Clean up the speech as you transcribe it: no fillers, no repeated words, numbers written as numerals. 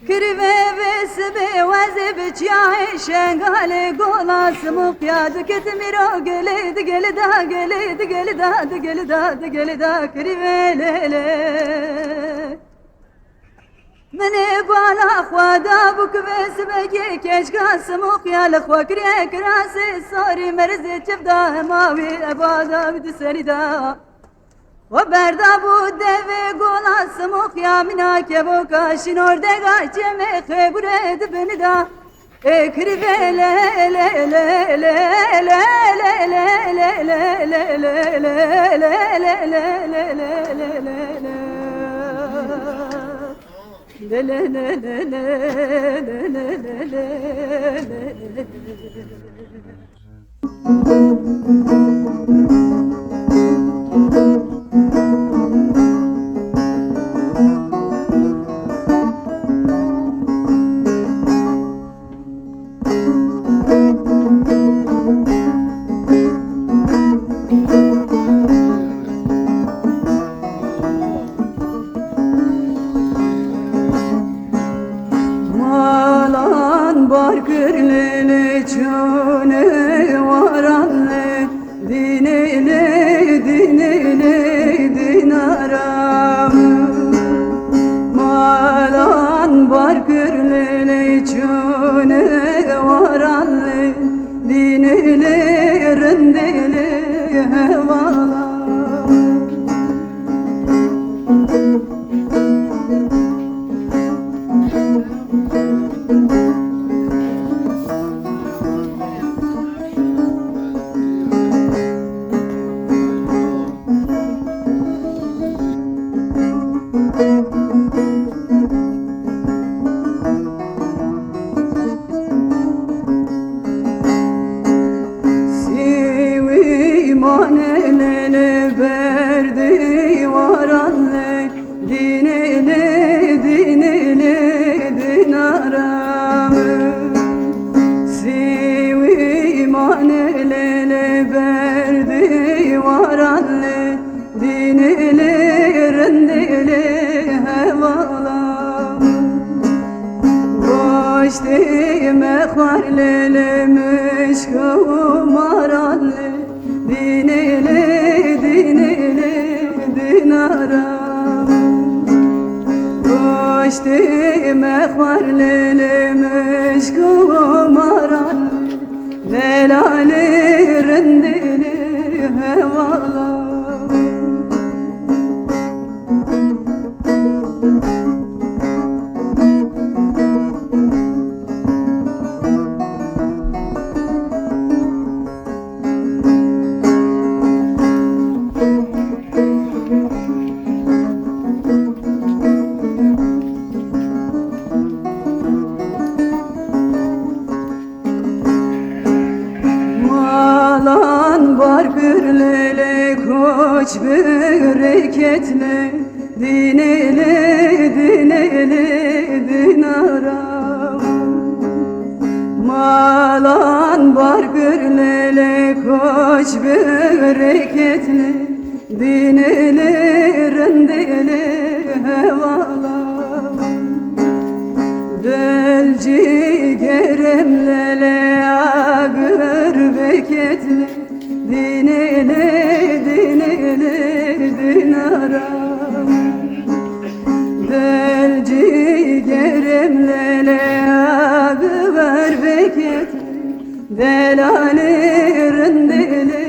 Krive vesbe vazbe çay şengale golas muqyad ketmiro geled gelda geled gelda gelda gelda krive lele mene bala khwada buk vesbe keşkas muqyal khwakre krase sari merz çevda mavi abada bidserida وبردا بود و گلاس مخیامنا که با کاشین ارده گاچه مخبرد بندا اکری له له له له bereketle dinele dinele dinaram malan bargırlele koç bereketle dinele rendele hevalam delci geremlele ağır beketle dinele dinele dinaram delci geremlele ağır beketle delale rendele